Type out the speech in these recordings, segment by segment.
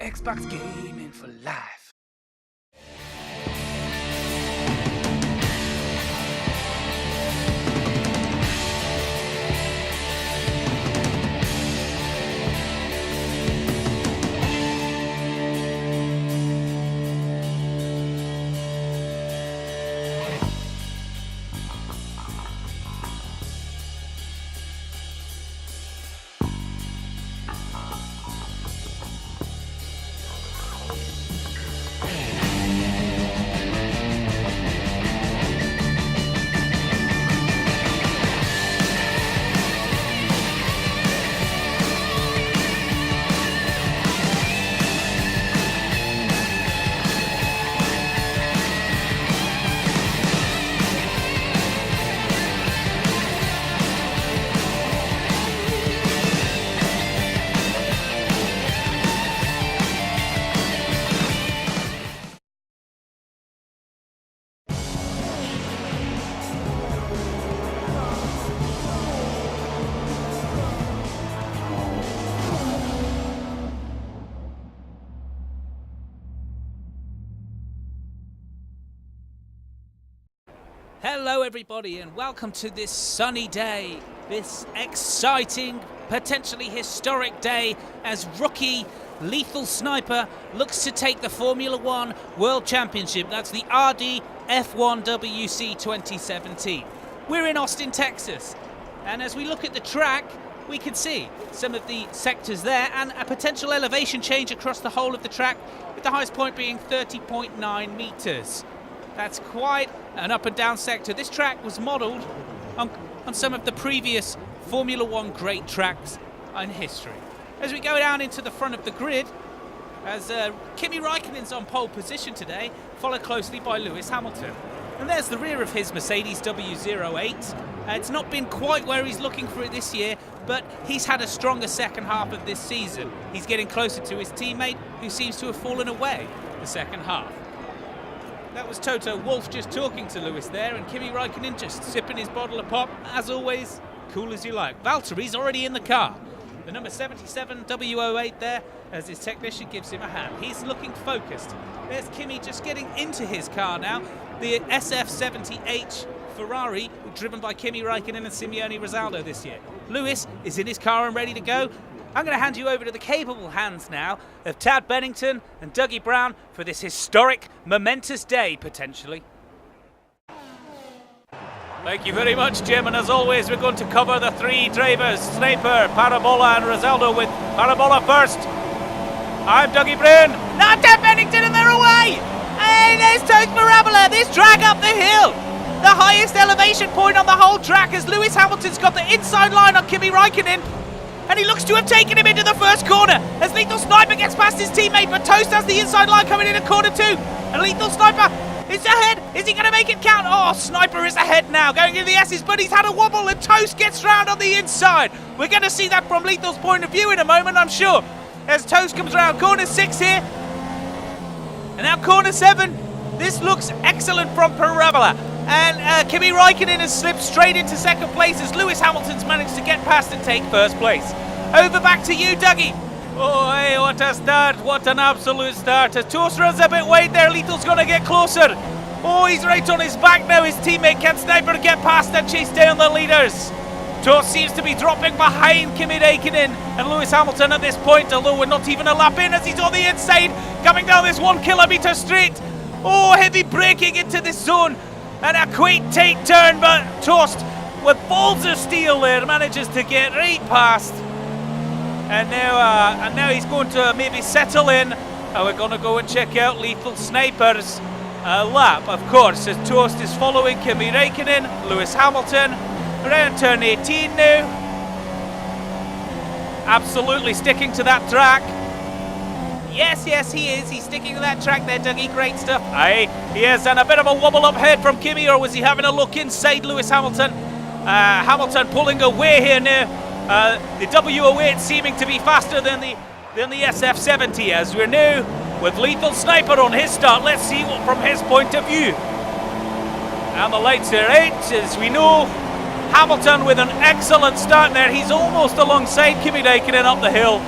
Xbox gaming for life. Hello everybody and welcome to this sunny day, this exciting, potentially historic day as rookie Lethal Sniper looks to take the Formula 1 World Championship. That's the RDF1WC2017. We're in Austin, Texas, and as we look at the track we can see some of the sectors there and a potential elevation change across the whole of the track, with the highest point being 30.9 meters. That's quite an up and down sector. This track was modelled on some of the previous Formula 1 great tracks in history. As we go down into the front of the grid, as Kimi Raikkonen's on pole position today, followed closely by Lewis Hamilton. And there's the rear of his Mercedes W08. It's not been quite where he's looking for it this year, but he's had a stronger second half of this season. He's getting closer to his teammate, who seems to have fallen away the second half. That was Toto Wolff just talking to Lewis there, and Kimi Raikkonen just sipping his bottle of pop, as always, cool as you like. Valtteri's already in the car. The number 77 W08 there, as his technician gives him a hand. He's looking focused. There's Kimi just getting into his car now. The SF70H Ferrari, driven by Kimi Raikkonen and Simeone Rosaldo this year. Lewis is in his car and ready to go. I'm going to hand you over to the capable hands now of Tad Bennington and Dougie Brown for this historic, momentous day, potentially. Thank you very much, Jim, and as always we're going to cover the three drivers, Sniper, Parabola and Rosaldo, with Parabola first. I'm Dougie Brown. Now Tad Bennington and they're away! Hey, there's ToastParabola, this drag up the hill! The highest elevation point on the whole track as Lewis Hamilton's got the inside line on Kimi Raikkonen. And he looks to have taken him into the first corner as Lethal Sniper gets past his teammate, but Toast has the inside line coming in at corner 2. And Lethal Sniper is ahead. Is he going to make it count? Oh, Sniper is ahead now, going into the S's, but he's had a wobble and Toast gets round on the inside. We're going to see that from Lethal's point of view in a moment, I'm sure, as Toast comes around corner 6 here. And now corner 7. This looks excellent from Parabola. And Kimi Raikkonen has slipped straight into second place as Lewis Hamilton's managed to get past and take first place. Over back to you, Dougie. Oh, hey, what a start. What an absolute start. As Toast runs a bit wide there, Lethal's going to get closer. Oh, he's right on his back now. His teammate Can Sniper get past and chase down the leaders. Toast seems to be dropping behind Kimi Raikkonen and Lewis Hamilton at this point, although we're not even a lap in as he's on the inside, coming down this 1 kilometre straight. Oh, heavy braking into this zone. And a quite tight turn, but Toast, with balls of steel there, manages to get right past. And now he's going to maybe settle in. And we're going to go and check out Lethal Sniper's lap, of course, as Toast is following Kimi Raikkonen, Lewis Hamilton, around turn 18 now. Absolutely sticking to that track. Yes, he is. He's sticking to that track there, Dougie. Great stuff. Aye, he is. And a bit of a wobble up ahead from Kimi, or was he having a look inside Lewis Hamilton? Hamilton pulling away here now. The W08 seeming to be faster than the SF70, as we're now with Lethal Sniper on his start. Let's see what from his point of view. And the lights are out, as we know. Hamilton with an excellent start there. He's almost alongside Kimi Raikkonen up the hill.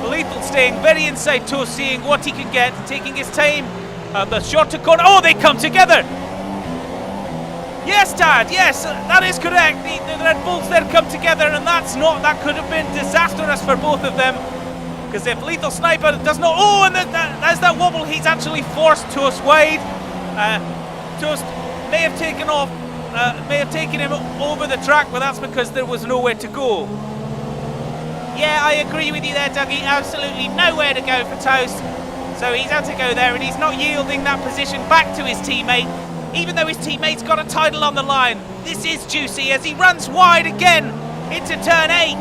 Lethal staying very inside Toast, seeing what he can get, taking his time. The shorter corner. Oh, they come together. Yes, Tad, yes, that is correct. The Red Bulls then come together, and that could have been disastrous for both of them. Because if Lethal Sniper does not... Oh, and there's that wobble. He's actually forced Toast wide. Toast may have taken off, may have taken him over the track, but that's because there was nowhere to go. Yeah, I agree with you there, Dougie. Absolutely nowhere to go for Toast. So he's had to go there, and he's not yielding that position back to his teammate, even though his teammate's got a title on the line. This is juicy as he runs wide again into turn 8.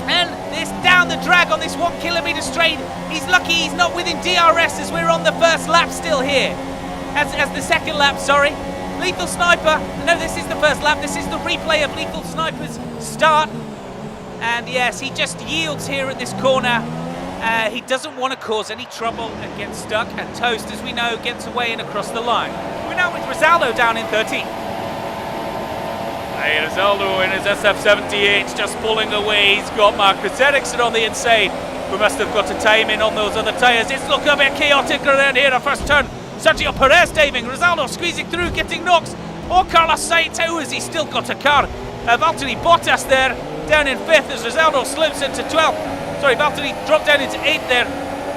And this down the drag on this 1 kilometre straight. He's lucky he's not within DRS as we're on the first lap still here. As the second lap, sorry. Lethal Sniper, no, this is the first lap. This is the replay of Lethal Sniper's start. And yes, he just yields here at this corner. He doesn't want to cause any trouble and get stuck. And Toast, as we know, gets away and across the line. We're now with Rizaldo down in 13th. Hey, Rizaldo in his SF78 just pulling away. He's got Marcus Ericsson on the inside. We must have got a time in on those other tyres. It's looking a bit chaotic around here. A first turn. Sergio Perez diving. Rizaldo squeezing through, getting knocks. Oh, Carlos Sainz, how has he still got a car? Valtteri Bottas there, down in 5th as Rizaldo slips into 12th. Sorry, Valtteri dropped down into 8th there.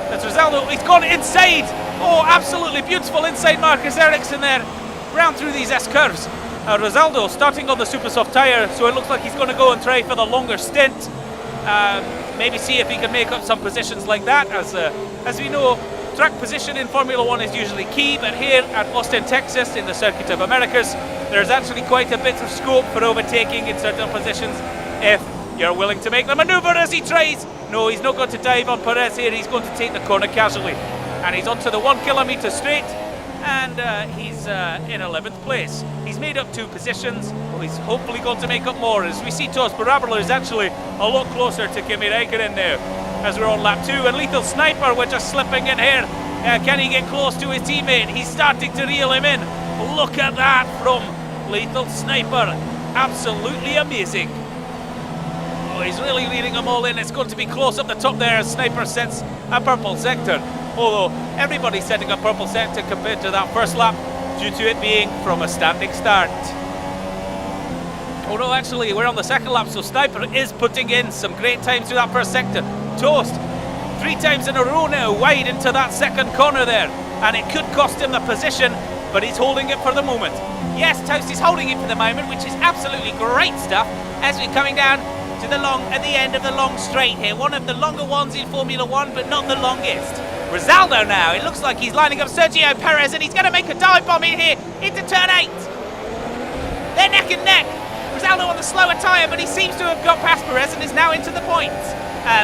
That's Rizaldo. He's gone inside. Oh, absolutely beautiful inside Marcus Ericsson there. Round through these S-curves. Rizaldo starting on the super soft tyre, so it looks like he's going to go and try for the longer stint. Maybe see if he can make up some positions like that. As we know, track position in Formula 1 is usually key, but here at Austin, Texas, in the Circuit of Americas, there's actually quite a bit of scope for overtaking in certain positions if you're willing to make the manoeuvre as he tries. No, he's not going to dive on Perez here. He's going to take the corner casually. And he's onto the 1 kilometre straight, and he's in 11th place. He's made up 2 positions, but he's hopefully going to make up more. As we see, ToastParabola is actually a lot closer to Kimi Räikkönen now, as we're on lap 2. And Lethal Sniper, we're just slipping in here. Can he get close to his teammate? He's starting to reel him in. Look at that from Lethal Sniper. Absolutely amazing. Oh, he's really leading them all in. It's going to be close up the top there as Sniper sets a purple sector. Although everybody's setting a purple sector compared to that first lap due to it being from a standing start. Oh no, actually we're on the second lap, so Sniper is putting in some great times through that first sector. Toast 3 times in a row now wide into that second corner there, and it could cost him the position, but he's holding it for the moment. Yes, Toast is holding it for the moment, which is absolutely great stuff as we're coming down to at the end of the long straight here. One of the longer ones in Formula 1, but not the longest. Rizaldo now, it looks like he's lining up Sergio Perez, and he's going to make a dive bomb in here into turn 8. They're neck and neck. Rizaldo on the slower tyre, but he seems to have got past Perez and is now into the point.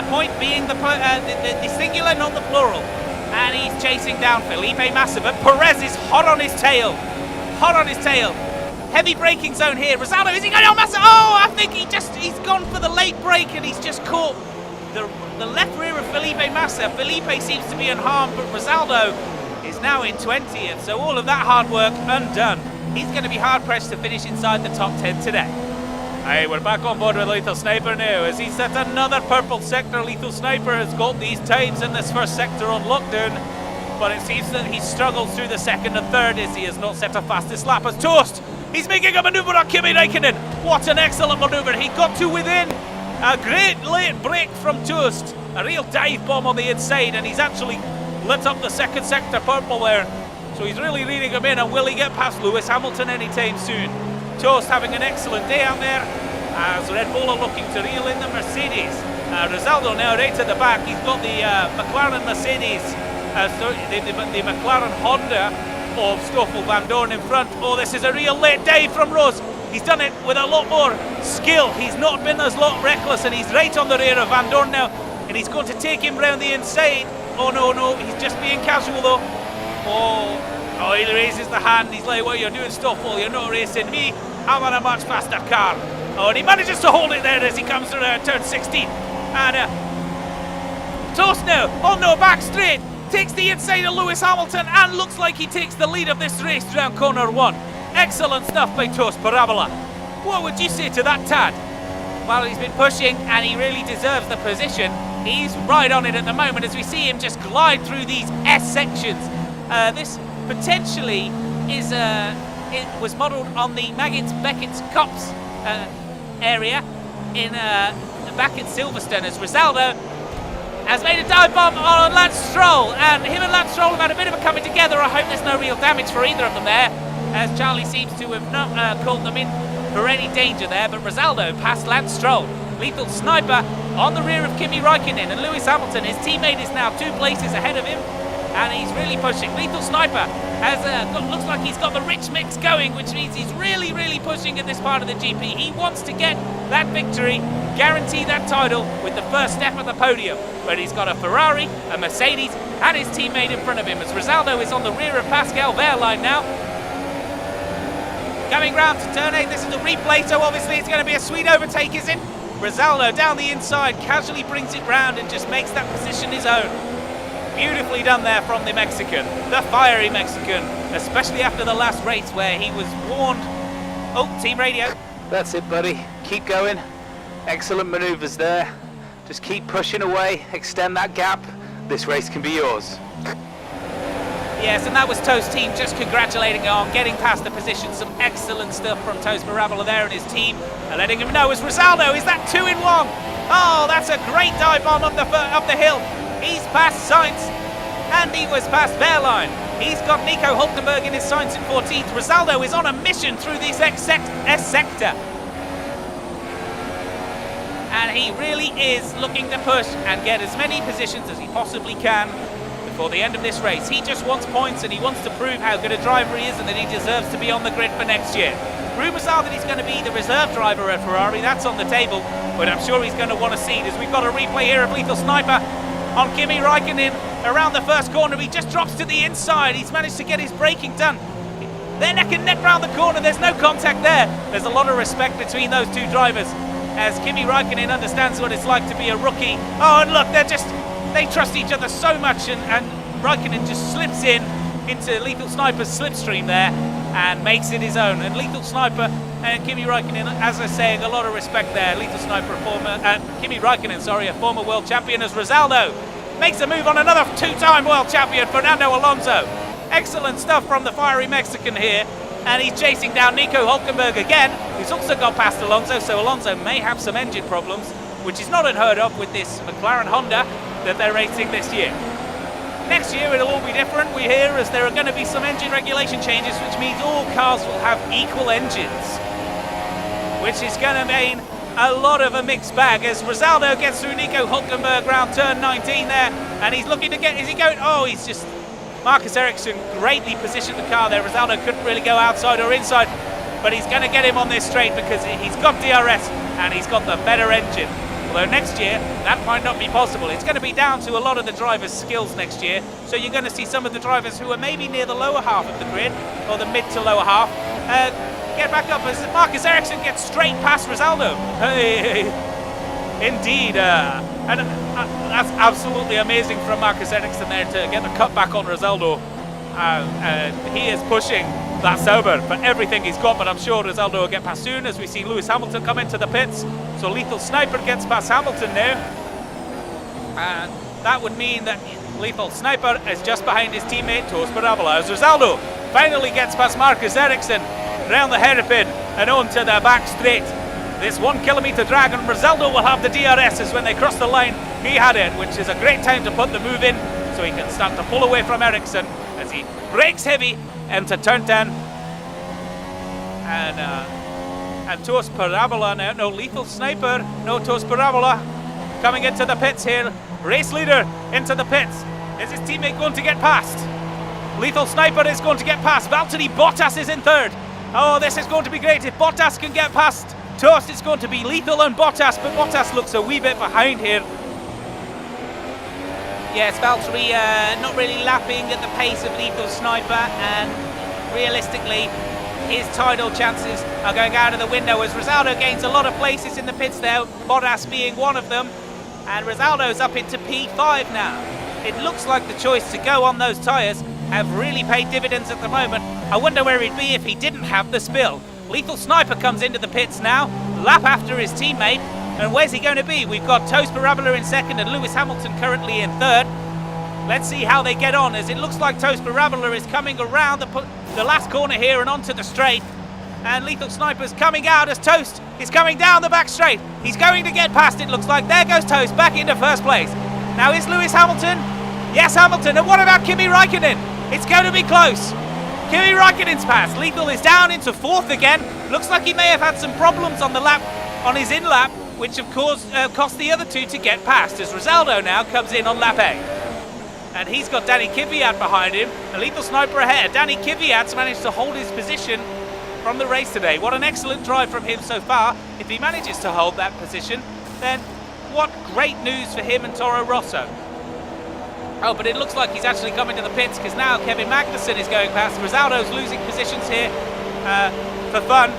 Point being the singular, not the plural. And he's chasing down Felipe Massa, but Perez is hot on his tail. Hot on his tail. Heavy braking zone here. Rizaldo, is he going on Massa? Oh, I think he's gone for the late brake, and he's just caught the left rear of Felipe Massa. Felipe seems to be unharmed, but Rizaldo is now in 20th, so all of that hard work undone. He's going to be hard-pressed to finish inside the top 10 today. Hey, we're back on board with Lethal Sniper now, as he set another purple sector. Lethal Sniper has got these times in this first sector on lockdown, but it seems that he struggles through the second and third as he has not set a fastest lap as Toast. He's making a manoeuvre on Kimi Räikkönen. What an excellent manoeuvre. He got to within. A great late break from Toast. A real dive bomb on the inside, and he's actually lit up the second sector purple there. So he's really leading him in, and will he get past Lewis Hamilton anytime soon? Toast having an excellent day out there, as Red Bull are looking to reel in the Mercedes. Rizaldo now right at the back. He's got the McLaren Mercedes, the McLaren Honda of Stoffel Van Dorn in front. Oh, this is a real late dive from Rose. He's done it with a lot more skill. He's not been as reckless, and he's right on the rear of Van Dorn now, and he's going to take him round the inside. Oh no, he's just being casual though. Oh, he raises the hand. He's like, what are you doing, Stoffel? You're not racing me. I'm on a much faster car. Oh, and he manages to hold it there as he comes through turn 16. And Toast now, on no back straight, takes the inside of Lewis Hamilton, and looks like he takes the lead of this race round corner 1. Excellent stuff by ToastParabola. What would you say to that, Tad? Well, he's been pushing, and he really deserves the position. He's right on it at the moment as we see him just glide through these S sections. This potentially is it was modelled on the Beckett's Cops area in back at Silverstone, as Rizaldo has made a dive bomb on Lance Stroll, and him and Lance Stroll have had a bit of a coming together. I hope there's no real damage for either of them there, as Charlie seems to have not called them in for any danger there. But Rizaldo past Lance Stroll. Lethal Sniper on the rear of Kimi Räikkönen, and Lewis Hamilton, his teammate, is now 2 places ahead of him, and he's really pushing. Lethal Sniper has looks like he's got the rich mix going, which means he's really pushing in this part of the GP. He wants to get that victory, guarantee that title with the first step of the podium, but he's got a Ferrari, a Mercedes, and his teammate in front of him, as Rizaldo is on the rear of Pascal Wehrlein now. Coming round to turn 8, this is a replay, so obviously it's going to be a sweet overtake, is it? Rizaldo down the inside, casually brings it round and just makes that position his own. Beautifully done there from the Mexican, the fiery Mexican, especially after the last race where he was warned. Oh, team radio. That's it, buddy. Keep going. Excellent manoeuvres there. Just keep pushing away, extend that gap. This race can be yours. Yes, and that was Toast Team just congratulating on getting past the position. Some excellent stuff from ToastParabola there and his team, and letting him know as Rizaldo is that 2-in-1. Oh, that's a great dive bomb up the hill. He's past Sainz, and he was past Wehrlein. He's got Nico Hulkenberg in his Sainz in 14th. Rizaldo is on a mission through this S sector, and he really is looking to push and get as many positions as he possibly can before the end of this race. He just wants points, and he wants to prove how good a driver he is and that he deserves to be on the grid for next year. Rumours are that he's going to be the reserve driver at Ferrari. That's on the table, but I'm sure he's going to want a seat, as we've got a replay here of Lethal Sniper on Kimi Räikkönen around the first corner. He just drops to the inside. He's managed to get his braking done. They're neck and neck round the corner. There's no contact there. There's a lot of respect between those two drivers, as Kimi Räikkönen understands what it's like to be a rookie. Oh, and look, they trust each other so much, and Räikkönen just slips into Lethal Sniper's slipstream there and makes it his own. And Lethal Sniper and Kimi Räikkönen, as I was saying, a lot of respect there. Lethal Sniper, Kimi Räikkönen, a former world champion, as Rizaldo makes a move on another 2-time world champion, Fernando Alonso. Excellent stuff from the fiery Mexican here, and he's chasing down Nico Hulkenberg again, who's also got past Alonso, so Alonso may have some engine problems, which is not unheard of with this McLaren Honda that they're racing this year. Next year it'll all be different, we hear, as there are going to be some engine regulation changes, which means all cars will have equal engines, which is going to mean a lot of a mixed bag, as Rizaldo gets through Nico Hulkenberg round turn 19 there, and he's looking to get, is he going, oh, he's just, Marcus Ericsson greatly positioned the car there. Rizaldo couldn't really go outside or inside, but he's going to get him on this straight because he's got DRS and he's got the better engine. Although next year, that might not be possible. It's going to be down to a lot of the drivers' skills next year, so you're going to see some of the drivers who are maybe near the lower half of the grid, or the mid to lower half, get back up as Marcus Ericsson gets straight past Rizaldo. Hey, indeed, and that's absolutely amazing from Marcus Ericsson there to get the cut back on Rizaldo. He is pushing that Sauber for everything he's got, but I'm sure Rizaldo will get past soon, as we see Lewis Hamilton come into the pits. So Lethal Sniper gets past Hamilton now, and that would mean that Lethal Sniper is just behind his teammate ToastParabola, as Rizaldo finally gets past Marcus Ericsson round the hairpin and onto the back straight. This 1 kilometre drag, and Rizaldo will have the DRS when they cross the line. He had it, which is a great time to put the move in so he can start to pull away from Ericsson as he brakes heavy into turn 10. And ToastParabola now, no Lethal Sniper, no ToastParabola coming into the pits here. Race leader into the pits. Is his teammate going to get past? Lethal Sniper is going to get past. Valtteri Bottas is in third. Oh, this is going to be great. If Bottas can get past Toast, it's going to be Lethal and Bottas, but Bottas looks a wee bit behind here. Yes, Valtteri not really lapping at the pace of Lethal Sniper, and realistically his title chances are going out of the window as Rizaldo gains a lot of places in the pits there, Bottas being one of them, and Rizaldo's up into P5 now. It looks like the choice to go on those tyres have really paid dividends at the moment. I wonder where he'd be if he didn't have the spill. Lethal Sniper comes into the pits now, lap after his teammate, And where's he going to be? We've got ToastParabola in second and Lewis Hamilton currently in third. Let's see how they get on, as it looks like ToastParabola is coming around the last corner here and onto the straight. And Lethal Sniper's coming out as Toast is coming down the back straight. He's going to get past, it looks like. There goes Toast back into first place. Now is Lewis Hamilton? Yes, Hamilton. And what about Kimi Räikkönen? It's going to be close. Kimi Räikkönen's passed. Lethal is down into fourth again. Looks like he may have had some problems on the lap, on his in-lap, which of course cost the other two to get past, as Rosaldo now comes in on lap 8. And he's got Danny Kvyat behind him. A Lethal Sniper ahead. Danny Kvyat's managed to hold his position from the race today. What an excellent drive from him so far. If he manages to hold that position, then what great news for him and Toro Rosso. Oh, but it looks like he's actually coming to the pits, because now Kevin Magnussen is going past. Rosaldo's losing positions here for fun.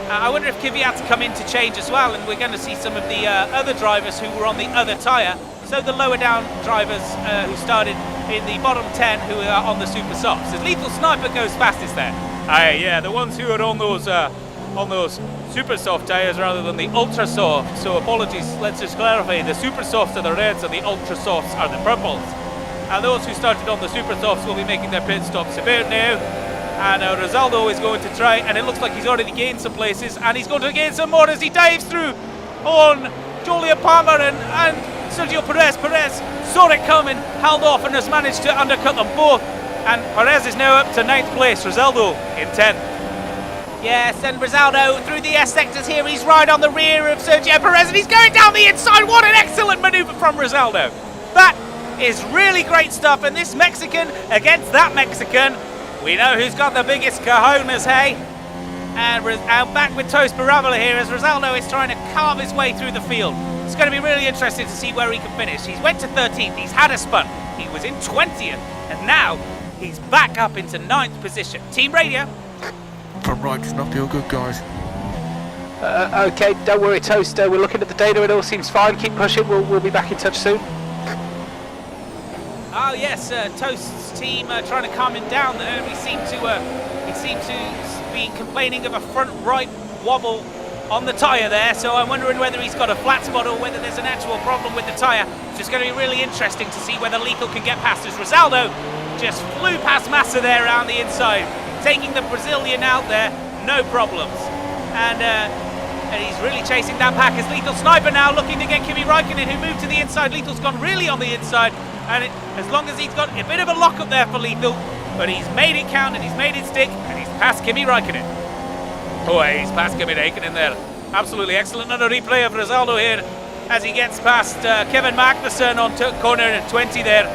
I wonder if Kvyat's come in to change as well, and we're going to see some of the other drivers who were on the other tyre. So the lower down drivers who started in the bottom 10 who are on the super softs. As Lethal Sniper goes fastest there. Yeah, the ones who are on those super soft tyres rather than the ultra soft. So apologies, let's just clarify. The super softs are the reds and the ultra softs are the purples. And those who started on the super softs will be making their pit stops about now. And Rosaldo is going to try, and it looks like he's already gained some places, and he's going to gain some more as he dives through on Julia Palmer and Sergio Perez. Perez saw it coming, held off, and has managed to undercut them both. And Perez is now up to 9th place, Rosaldo in 10th. Yes, and Rosaldo through the S sectors here, he's right on the rear of Sergio Perez, and he's going down the inside. What an excellent manoeuvre from Rosaldo. That is really great stuff, and this Mexican against that Mexican, we know who's got the biggest cojones, hey? And back with ToastParabola here as Rosaldo is trying to carve his way through the field. It's going to be really interesting to see where he can finish. He's went to 13th, he's had a spun, he was in 20th, and now he's back up into 9th position. Team radio. Front right does not feel good, guys. Okay, don't worry, Toast. We're looking at the data, it all seems fine. Keep pushing, we'll be back in touch soon. Oh yes, Toast's team trying to calm him down there. He seemed to be complaining of a front right wobble on the tyre there, so I'm wondering whether he's got a flat spot or whether there's an actual problem with the tyre. It's just going to be really interesting to see whether Lethal can get past, as Rosaldo just flew past Massa there around the inside, taking the Brazilian out there, no problems. And he's really chasing that pack as Lethal Sniper now looking to get Kimi Räikkönen, who moved to the inside. Lethal's gone really on the inside. And as long as he's got a bit of a lock up there for Lethal, but he's made it count and he's made it stick, and he's past Kimi Räikkönen. Oh, he's past Kimi Räikkönen there. Absolutely excellent. Another replay of Rosaldo here as he gets past Kevin Magnussen on corner 20 there.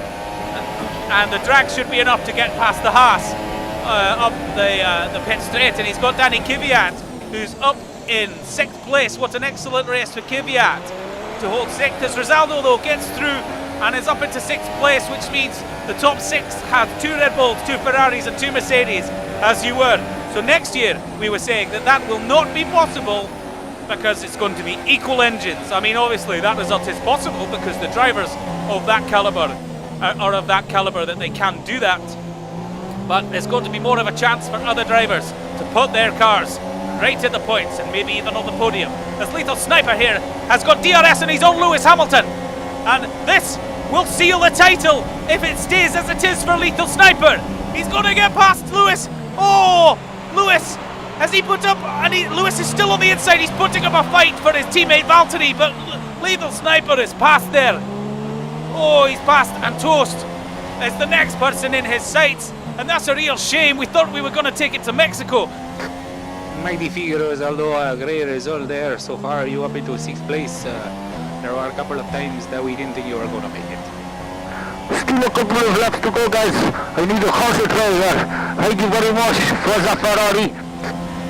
And the drag should be enough to get past the Haas up the pit straight. And he's got Danny Kvyat, who's up in 6th place. What an excellent race for Kvyat to hold 6th. As Rosaldo, though, gets through and is up into 6th place, which means the top 6 have 2 Red Bulls, 2 Ferraris and 2 Mercedes, as you were. So next year, we were saying that will not be possible because it's going to be equal engines. I mean, obviously that result is possible because the drivers of that caliber are of that caliber that they can do that. But there's going to be more of a chance for other drivers to put their cars right at the points and maybe even on the podium. As Lethal Sniper here has got DRS and he's on Lewis Hamilton. And this will seal the title if it stays as it is for Lethal Sniper. He's going to get past Lewis. Oh, Lewis, has he put up, and Lewis is still on the inside. He's putting up a fight for his teammate Valtteri, but Lethal Sniper is past there. Oh, he's past, and Toast is the next person in his sights, and that's a real shame. We thought we were going to take it to Mexico. Magnifico, Rosaldo, a great result there. So far, you up into 6th place. There were a couple of times that we didn't think you were going to make it. Still a couple of laps to go, guys. I need a horse driver. Thank you very much for the Ferrari.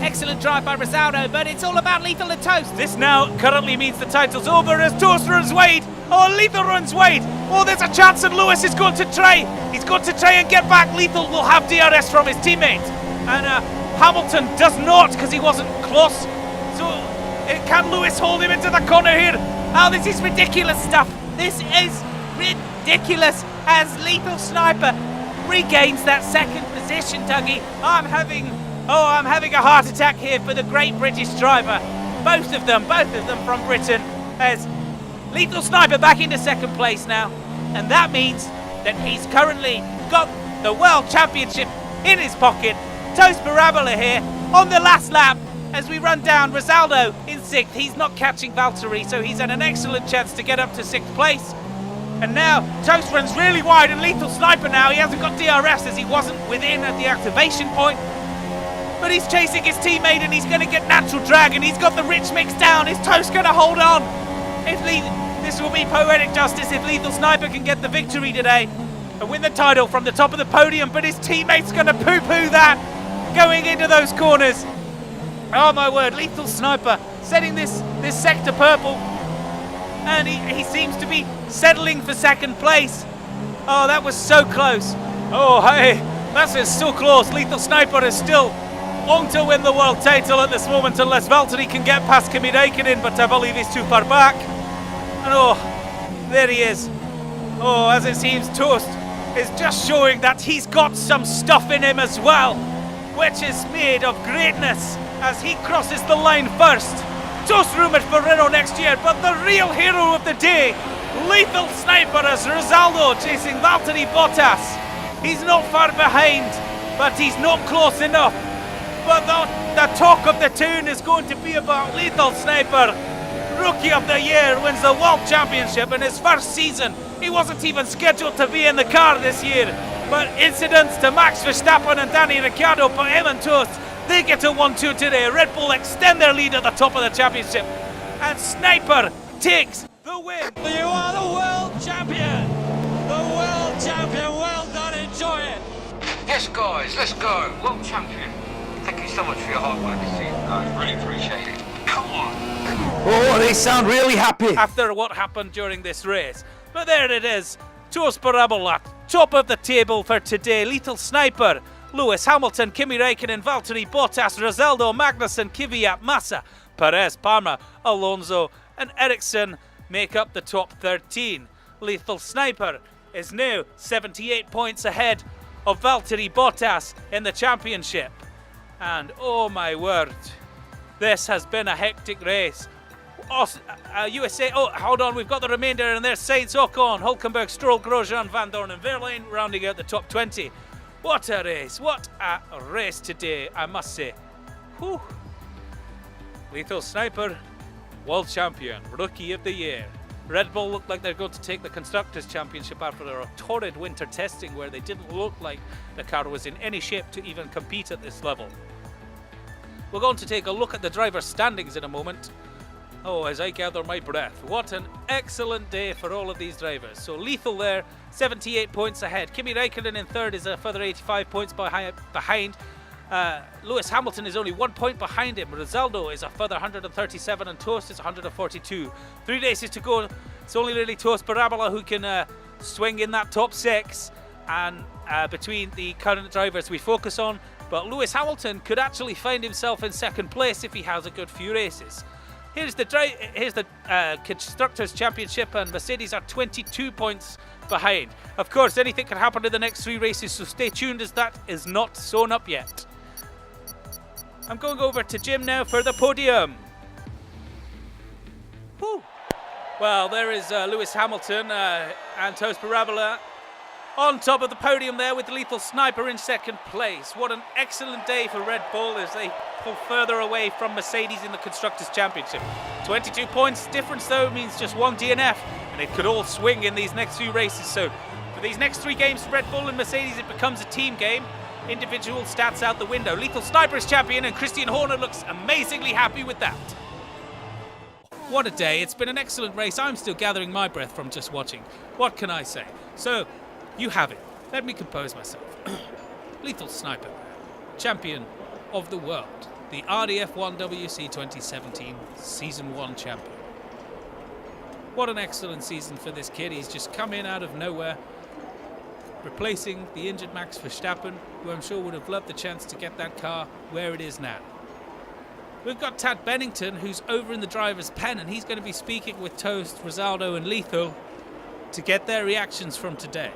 Excellent drive by Rosaldo, but it's all about Lethal and Toast. This now currently means the title's over as Toast runs wide. Oh, Lethal runs wide. Oh, there's a chance and Lewis is going to try. He's going to try and get back. Lethal will have DRS from his teammate. And Hamilton does not, because he wasn't close. So can Lewis hold him into the corner here? Oh, this is ridiculous stuff. This is ridiculous as Lethal Sniper regains that 2nd position, Dougie. I'm having a heart attack here for the great British driver. Both of them from Britain. There's Lethal Sniper back into second place now, and that means that he's currently got the World Championship in his pocket. ToastParabola here on the last lap as we run down. Rosaldo in 6th. He's not catching Valtteri, so he's had an excellent chance to get up to 6th place. And now Toast runs really wide, and Lethal Sniper now, he hasn't got DRS as he wasn't within at the activation point. But he's chasing his teammate, and he's going to get natural drag, and he's got the rich mix down. Is Toast going to hold on? This will be poetic justice if Lethal Sniper can get the victory today and win the title from the top of the podium, but his teammate's going to poo-poo that going into those corners. Oh my word, Lethal Sniper setting this sector purple, and he seems to be settling for second place. Oh, that was so close. Oh, hey, that's so close. Lethal Sniper is still on to win the world title at this moment, unless Valtteri can get past Kimi Räikkönen, but I believe he's too far back. And oh, there he is. Oh, as it seems, Toast is just showing that he's got some stuff in him as well, which is made of greatness as he crosses the line first. Toast rumoured for Renault next year, but the real hero of the day, Lethal Sniper, as Rosaldo chasing Valtteri Bottas. He's not far behind, but he's not close enough. But the talk of the town is going to be about Lethal Sniper. Rookie of the Year, wins the World Championship in his first season. He wasn't even scheduled to be in the car this year, but incidents to Max Verstappen and Danny Ricciardo put him and Toast. They get a 1-2 today. Red Bull extend their lead at the top of the championship, and Sniper takes the win. You are the world champion! The world champion! Well done, enjoy it! Yes, guys, let's go. World champion. Thank you so much for your hard work this season, guys. Really appreciate it. Come on. Oh, they sound really happy. After what happened during this race. But there it is. ToastParabola, top of the table for today. Lethal Sniper, Lewis Hamilton, Kimi Räikkönen, Valtteri Bottas, Rosaldo, Magnussen, Kvyat, Massa, Perez, Palmer, Alonso and Ericsson make up the top 13. Lethal Sniper is now 78 points ahead of Valtteri Bottas in the championship. And oh my word, this has been a hectic race. USA, oh hold on, we've got the remainder, and there's Sainz, Ocon, Hulkenberg, Stroll, Grosjean, Van Dorn and Verlaine rounding out the top 20. What a race today, I must say. Whew. Lethal Sniper, World Champion, Rookie of the Year. Red Bull look like they're going to take the Constructors' Championship after a torrid winter testing where they didn't look like the car was in any shape to even compete at this level. We're going to take a look at the driver's standings in a moment. Oh, as I gather my breath, what an excellent day for all of these drivers. So Lethal there, 78 points ahead. Kimi Räikkönen in third is a further 85 points behind. Lewis Hamilton is only 1 point behind him. Rosaldo is a further 137 and Toast is 142. 3 races to go. It's only really ToastParabola who can swing in that top 6 and between the current drivers we focus on. But Lewis Hamilton could actually find himself in second place if he has a good few races. Here's the Constructors' Championship, and Mercedes are 22 points behind. Of course, anything can happen in the next 3 races, so stay tuned as that is not sewn up yet. I'm going over to Jim now for the podium. Whew. Well, there is Lewis Hamilton and ToastParabola on top of the podium there with the Lethal Sniper in second place. What an excellent day for Red Bull as they pull further away from Mercedes in the Constructors' Championship. 22 points difference though means just 1 DNF, and it could all swing in these next few races. So for these next 3 games, Red Bull and Mercedes, it becomes a team game. Individual stats out the window. Lethal Sniper is champion, and Christian Horner looks amazingly happy with that. What a day. It's been an excellent race. I'm still gathering my breath from just watching. What can I say? So, you have it. Let me compose myself. Lethal Sniper, champion of the world. The RDF1WC2017 Season 1 champion. What an excellent season for this kid. He's just come in out of nowhere, replacing the injured Max Verstappen, who I'm sure would have loved the chance to get that car where it is now. We've got Tad Bennington, who's over in the driver's pen, and he's going to be speaking with Toast, Rosaldo and Lethal to get their reactions from today.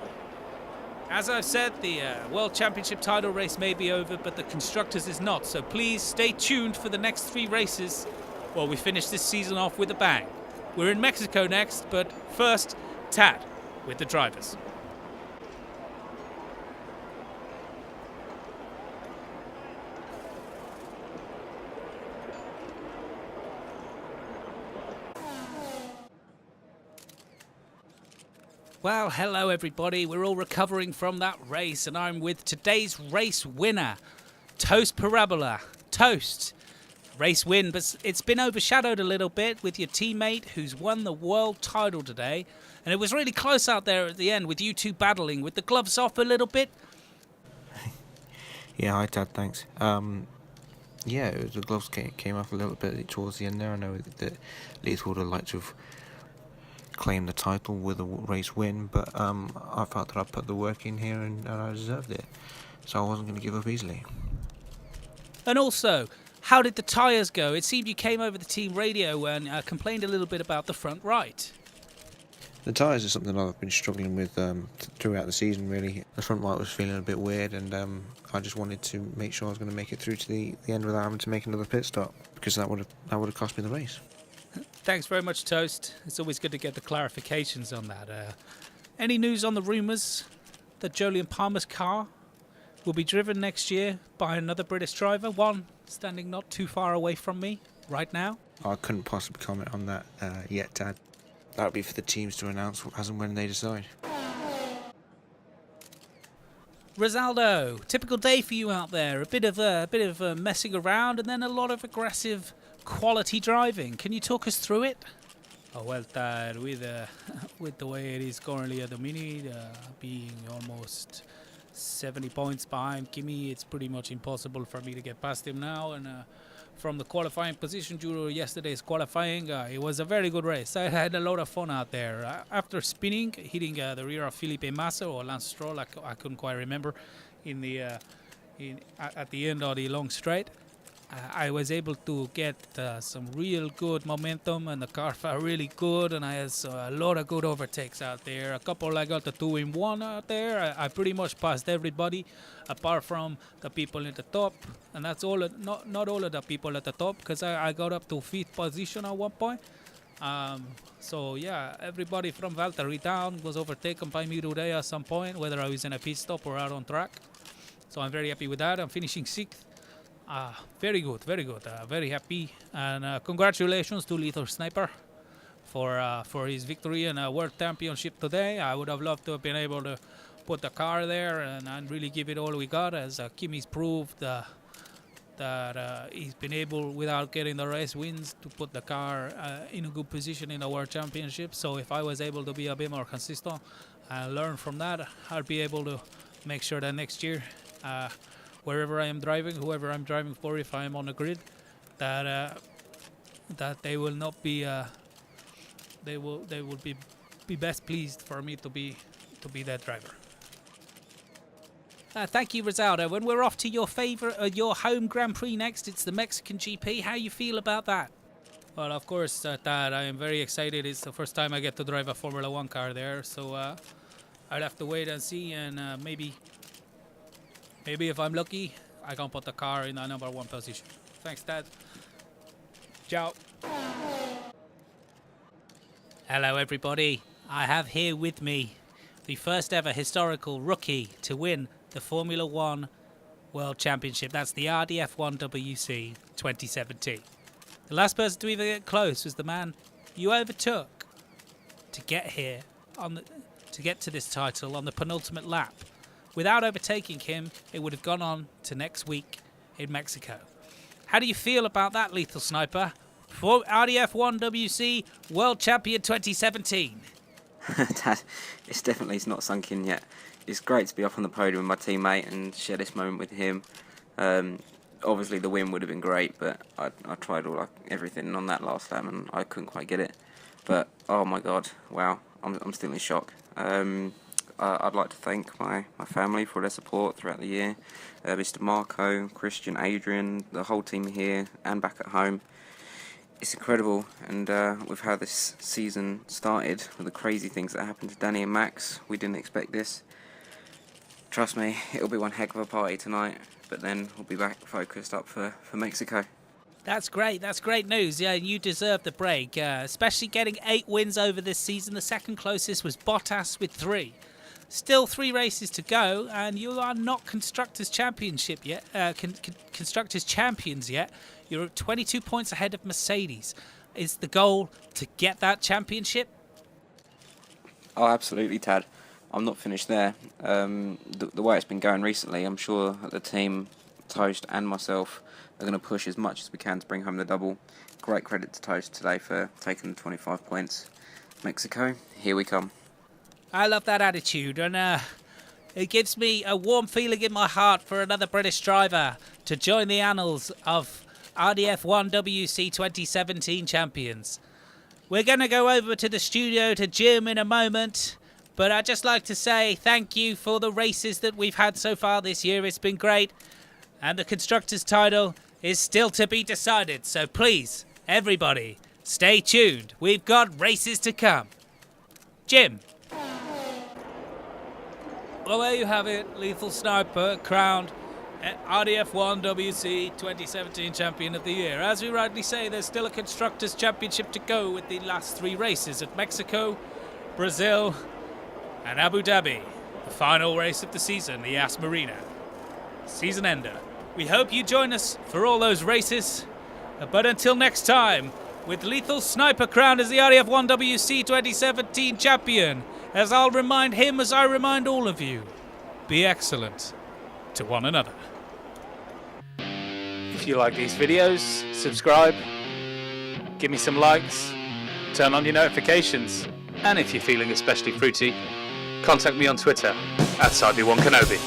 As I've said, the World Championship title race may be over, but the Constructors is not, so please stay tuned for the next 3 races while we finish this season off with a bang. We're in Mexico next, but first, Tad with the drivers. Well, hello everybody. We're all recovering from that race, and I'm with today's race winner, ToastParabola. Toast. Race win, but it's been overshadowed a little bit with your teammate who's won the world title today. And it was really close out there at the end with you two battling with the gloves off a little bit. Yeah, hi Dad, thanks. Yeah, the gloves came off a little bit towards the end there. I know that Lethal would have liked to have claimed the title with a race win, but I felt that I put the work in here and I deserved it. So I wasn't going to give up easily. And also, how did the tyres go? It seemed you came over the team radio and complained a little bit about the front right. The tyres are something I've been struggling with throughout the season, really. The front right was feeling a bit weird, and I just wanted to make sure I was going to make it through to the end without having to make another pit stop, because that would have cost me the race. Thanks very much, Toast. It's always good to get the clarifications on that. Any news on the rumours that Jolyon Palmer's car will be driven next year by another British driver, one standing not too far away from me right now? I couldn't possibly comment on that yet, Dad. That would be for the teams to announce as and when they decide. Rosaldo, typical day for you out there. A bit of messing around, and then a lot of aggressive, quality driving. Can you talk us through it? Oh, well, Tad, with the way it is currently at the minute, being almost 70 points behind Kimi, it's pretty much impossible for me to get past him now. And from the qualifying position due to yesterday's qualifying, it was a very good race. I had a lot of fun out there. After spinning, hitting the rear of Felipe Massa or Lance Stroll, I couldn't quite remember, at the end of the long straight, I was able to get some real good momentum, and the car felt really good, and I had a lot of good overtakes out there. A couple I got the 2-in-1 out there. I pretty much passed everybody apart from the people at the top, and that's all. Not all of the people at the top, because I got up to 5th position at one point. So yeah, everybody from Valtteri down was overtaken by me today at some point, whether I was in a pit stop or out on track. So I'm very happy with that. I'm finishing 6th. Very good, very happy, and congratulations to Lethal Sniper for his victory in a World Championship today. I would have loved to have been able to put the car there and really give it all we got, as Kimi's proved that he's been able, without getting the race wins, to put the car in a good position in the World Championship. So if I was able to be a bit more consistent and learn from that, I'll be able to make sure that next year, wherever I am driving, whoever I'm driving for, if I am on the grid, that they will not be they will be best pleased for me to be that driver. Thank you, Rosaldo. When we're off to your home Grand Prix next, it's the Mexican GP. How you feel about that? Well, of course, that I am very excited. It's the first time I get to drive a Formula 1 car there, so I'll have to wait and see, and maybe if I'm lucky, I can put the car in the number 1 position. Thanks, Dad. Ciao. Hello, everybody. I have here with me the first ever historical rookie to win the Formula 1 World Championship. That's the RDF1WC 2017. The last person to even get close was the man you overtook to get here to get to this title on the penultimate lap. Without overtaking him, it would have gone on to next week in Mexico. How do you feel about that, Lethal Sniper? For RDF1WC World Champion 2017. Dad, it's not sunk in yet. It's great to be up on the podium with my teammate and share this moment with him. Obviously the win would have been great, but I tried everything on that last lap and I couldn't quite get it. But oh my god, wow, I'm still in shock. I'd like to thank my family for their support throughout the year. Mr. Marco, Christian, Adrian, the whole team here and back at home. It's incredible, and with how this season started, with the crazy things that happened to Danny and Max, we didn't expect this. Trust me, it'll be one heck of a party tonight, but then we'll be back focused up for Mexico. That's great. That's great news. Yeah, you deserve the break, especially getting 8 wins over this season. The second closest was Bottas with 3. Still 3 races to go, and you are not Constructors' Championship yet. Constructors' Champions yet. You're 22 points ahead of Mercedes. Is the goal to get that championship? Oh, absolutely, Tad. I'm not finished there. The way it's been going recently, I'm sure that the team, Toast and myself, are going to push as much as we can to bring home the double. Great credit to Toast today for taking the 25 points. Mexico, here we come. I love that attitude, and it gives me a warm feeling in my heart for another British driver to join the annals of RDF1WC2017 champions. We're going to go over to the studio to Jim in a moment, but I'd just like to say thank you for the races that we've had so far this year. It's been great, and the Constructors' title is still to be decided, so please, everybody, stay tuned. We've got races to come. Jim. Well, there you have it. Lethal Sniper crowned RDF1WC 2017 Champion of the Year. As we rightly say, there's still a Constructors' Championship to go with the last 3 races at Mexico, Brazil, and Abu Dhabi. The final race of the season, the Yas Marina. Season ender. We hope you join us for all those races. But until next time, with Lethal Sniper crowned as the RDF1WC 2017 Champion, as I'll remind him as I remind all of you, be excellent to one another. If you like these videos, subscribe, give me some likes, turn on your notifications, and if you're feeling especially fruity, contact me on Twitter @Sib1kenobi.